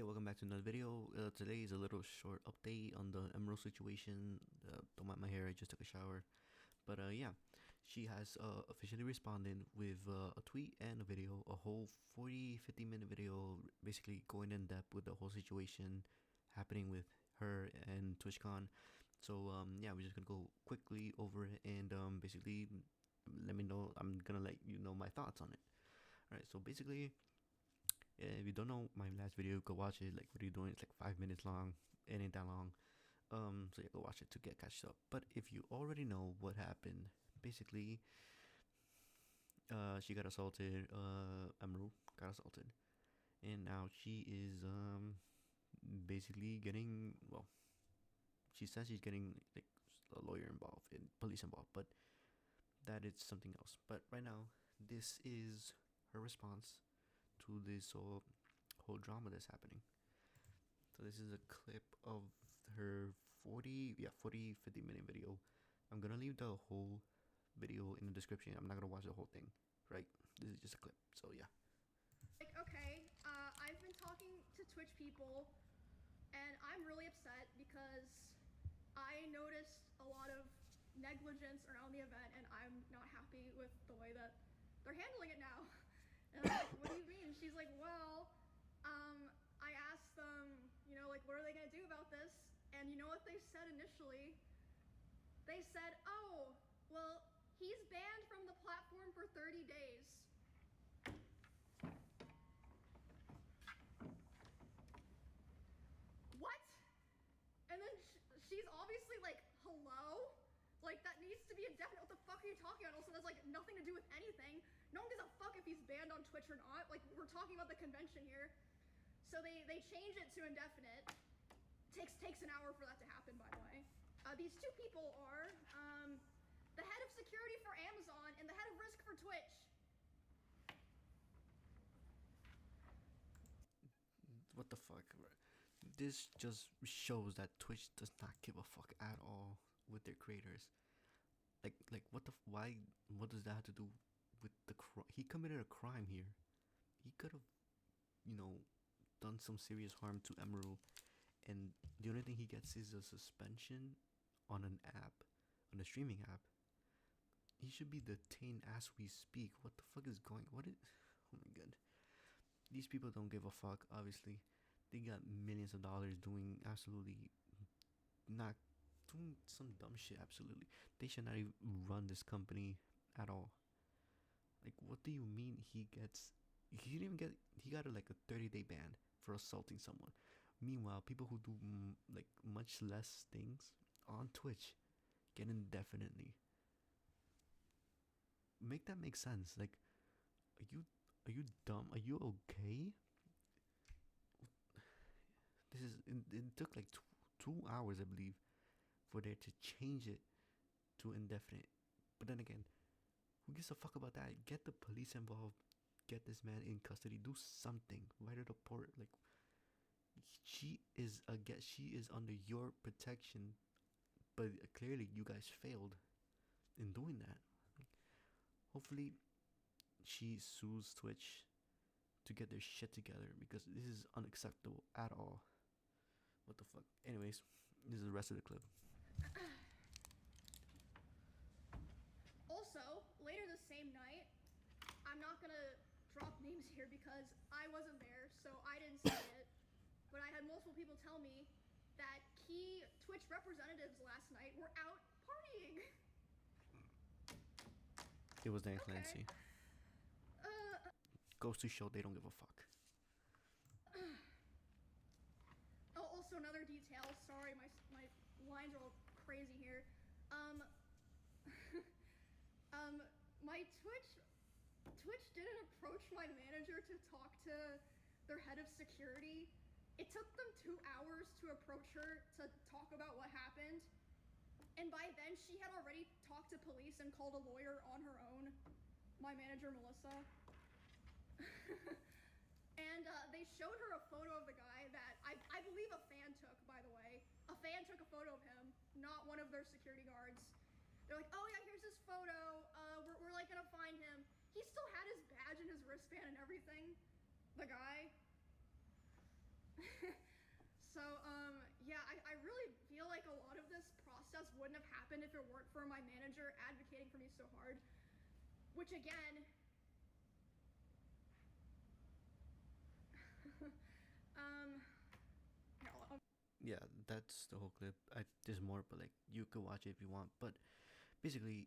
Hey, welcome back to another video. Today is a little short update on the Emiru situation. Don't mind my hair, I just took a shower. But yeah, she has officially responded with a tweet and a video, a whole 40-50 minute video, basically going in depth with the whole situation happening with her and TwitchCon. So yeah, we're just gonna go quickly over it and basically let me know. I'm gonna let you know my thoughts on it. Alright, so basically, if you don't know my last video, go watch it. Like, what are you doing? It's like 5 minutes long. It ain't that long. So yeah, go watch it to get catched up. But if you already know what happened, basically, she got assaulted. Emiru got assaulted, and now she is basically getting, well, she says she's getting like a lawyer involved and police involved, but that is something else. But right now, this is her response to this whole drama that's happening. So this is a clip of her 50 minute video. I'm gonna leave the whole video in the description. I'm not gonna watch the whole thing, right? This is just a clip, so yeah. Like, okay, I've been talking to Twitch people, and I'm really upset because I noticed a lot of negligence around the event, and I'm not happy with the way that they're handling it now. And I'm like, what do you mean? She's like, well, I asked them, you know, like, what are they gonna do about this? And you know what they said initially? They said, oh, well, he's banned from the platform for 30 days. What? And then she's obviously like, hello? Like, that needs to be indefinite. What the fuck are you talking about? Also, that's like nothing to do with anything. No one gives a fuck if he's banned on Twitch or not. Like, we're talking about the convention here. So they change it to indefinite. Takes an hour for that to happen, by the way. These two people are the head of security for Amazon and the head of risk for Twitch. What the fuck? This just shows that Twitch does not give a fuck at all with their creators. Like what the why? What does that have to do with the he committed a crime here? He could have, you know, done some serious harm to Emiru, and the only thing he gets is a suspension on an app, on a streaming app. He should be detained as we speak. What the fuck is going? What is? Oh my god. These people don't give a fuck. Obviously, they got millions of dollars doing absolutely not doing some dumb shit. Absolutely, they should not even run this company at all. Like, what do you mean he gets? He didn't even get. He got like a 30-day ban for assaulting someone. Meanwhile, people who do like much less things on Twitch get indefinitely. Make that make sense. Like, are you dumb? Are you okay? This is it took like 2 hours, I believe, for there to change it to indefinite. But then again, who gives a fuck about that? Get the police involved. Get this man in custody. Do something. Write a report. Like, she is under your protection, but clearly you guys failed in doing that. Hopefully, she sues Twitch to get their shit together, because this is unacceptable at all. What the fuck? Anyways, this is the rest of the clip. Also, later the same night, I'm not gonna drop names here because I wasn't there, so I didn't see it. But I had multiple people tell me that key Twitch representatives last night were out partying. It was Dan Clancy. Goes to show they don't give a fuck. Oh, also another detail. Sorry, my lines are all crazy here. My Twitch didn't approach my manager to talk to their head of security. It took them 2 hours to approach her to talk about what happened. And by then, she had already talked to police and called a lawyer on her own. My manager, Melissa. And they showed her a photo of the guy that I believe a fan took, by the way. A fan took a photo of him, not one of their security guards. They're like, oh yeah, here's his photo. We're like gonna find him. He still had his badge and his wristband and everything. The guy. wouldn't have happened if it weren't for my manager advocating for me so hard. Which again, Yeah, that's the whole clip. There's more, but like you could watch it if you want. But basically,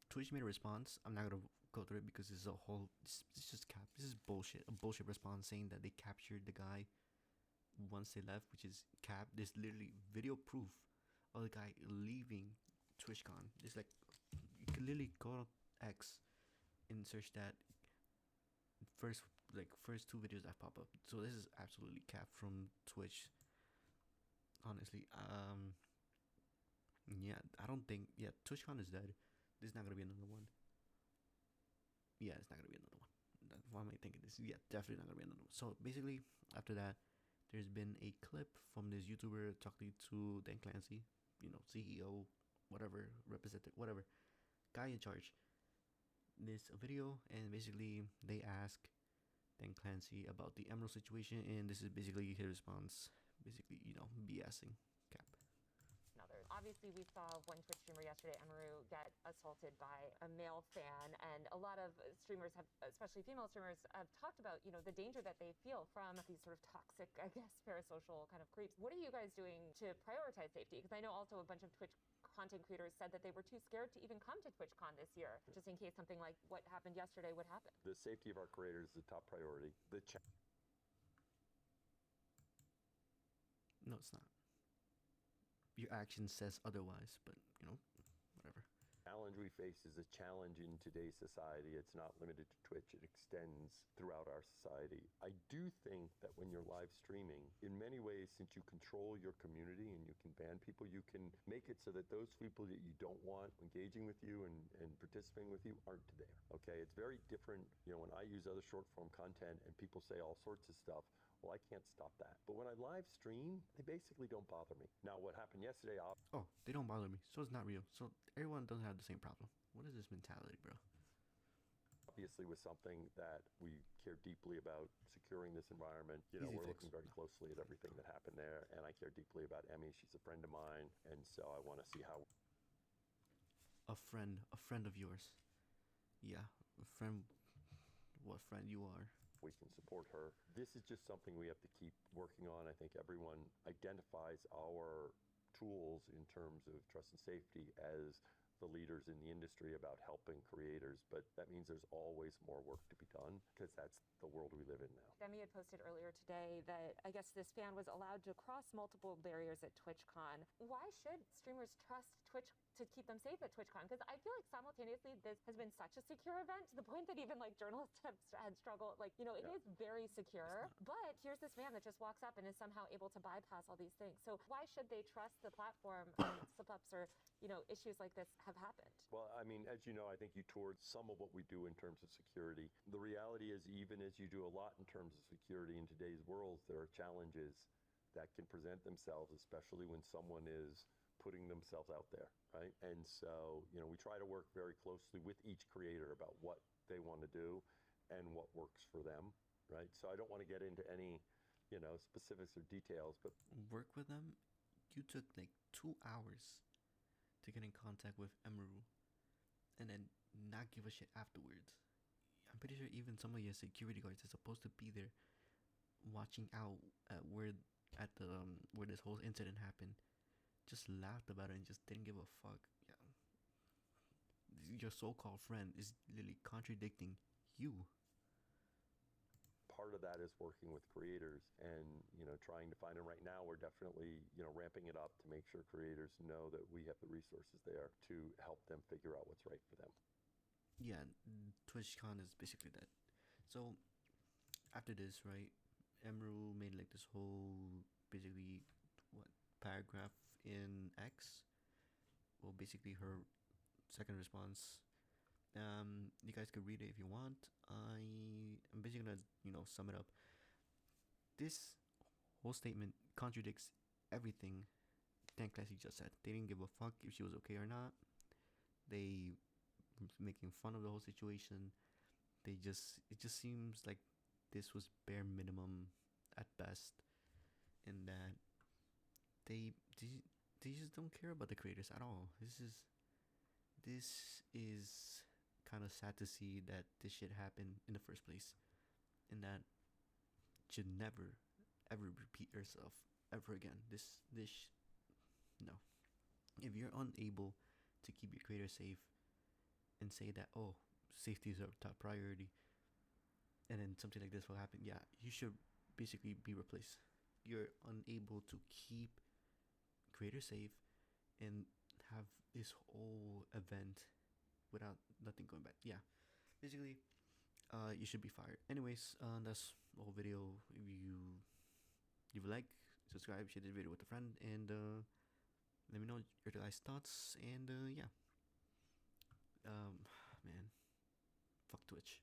Twitch made a response. I'm not gonna go through it because this is a whole. It's just cap. This is bullshit. A bullshit response saying that they captured the guy once they left, which is cap. There's literally video proof of the guy leaving TwitchCon. It's like you can literally go to X and search that first two videos that pop up. So this is absolutely cap from Twitch. Honestly, yeah, I don't think TwitchCon is dead. There's not gonna be another one. Yeah, it's not gonna be another one. Why am I thinking this? Yeah, definitely not gonna be another one. So basically, after that, there's been a clip from this YouTuber talking to Dan Clancy, CEO, whatever, representative, whatever, guy in charge. This video, and basically they ask Dan Clancy about the Emerald situation, and this is basically his response. Basically, BSing cap. Obviously, we saw one Twitch streamer yesterday, Emiru, get assaulted by a male fan, and a lot of streamers have, especially female streamers, have talked about, the danger that they feel from these sort of toxic, I guess, parasocial kind of creeps. What are you guys doing to prioritize safety? Because I know also a bunch of Twitch content creators said that they were too scared to even come to TwitchCon this year, just in case something like what happened yesterday would happen. The safety of our creators is the top priority. No, it's not. Your action says otherwise, but whatever. Challenge we face is a challenge in today's society. It's not limited to Twitch. It extends throughout our society. I do think that when you're live streaming, in many ways, since you control your community and you can ban people, you can make it so that those people that you don't want engaging with you and participating with you aren't there. Okay, it's very different. When I use other short form content and people say all sorts of stuff, well, I can't stop that. But when I live stream, they basically don't bother me. Now, what happened yesterday... Oh, they don't bother me, so it's not real. So everyone doesn't have the same problem. What is this mentality, bro? Obviously was something that we care deeply about, securing this environment. We're looking very closely at everything that happened there, and I care deeply about Emmy. She's a friend of mine, and so I want to see how... A friend of yours. Yeah, a friend. What friend you are. We can support her. This is just something we have to keep working on. I think everyone identifies our tools in terms of trust and safety as the leaders in the industry about helping creators, but that means there's always more work to be done because that's the world we live in now. Demi had posted earlier today that I guess this fan was allowed to cross multiple barriers at TwitchCon. Why should streamers trust Twitch to keep them safe at TwitchCon? Because I feel like simultaneously this has been such a secure event to the point that even like journalists have had struggled. It is very secure, but here's this man that just walks up and is somehow able to bypass all these things. So why should they trust the platform when slip-ups or issues like this have happened? Well, I mean, as you know, I think you toured some of what we do in terms of security. The reality is, even as you do a lot in terms of security in today's world, there are challenges that can present themselves, especially when someone is putting themselves out there, right? And so, we try to work very closely with each creator about what they want to do and what works for them, right? So I don't want to get into any, specifics or details, but... Work with them? You took like 2 hours to get in contact with Emiru and then not give a shit afterwards. I'm pretty sure even some of your security guards are supposed to be there watching out at where this whole incident happened just laughed about it and just didn't give a fuck. Yeah. Your so-called friend is literally contradicting you. Part of that is working with creators and, trying to find them. Right now, we're definitely, ramping it up to make sure creators know that we have the resources there to help them figure out what's right for them. Yeah, TwitchCon is basically that. So, after this, right, Emiru made like this whole, basically, paragraph in X. Well, basically her second response. You guys could read it if you want. I'm basically gonna, sum it up. This whole statement contradicts everything Dan Clancy just said. They didn't give a fuck if she was okay or not. They making fun of the whole situation. It just seems like this was bare minimum at best, in that they they just don't care about the creators at all. This is kind of sad to see that this shit happened in the first place, and that should never ever repeat yourself ever again. No. If you're unable to keep your creator safe and say that, oh, safety is our top priority, and then something like this will happen, yeah, you should basically be replaced. You're unable to keep creator safe and have this whole event without nothing going bad. Yeah, basically, you should be fired. Anyways, that's the whole video. If you like, subscribe, share this video with a friend, and let me know your guys' thoughts. And yeah, man, fuck Twitch.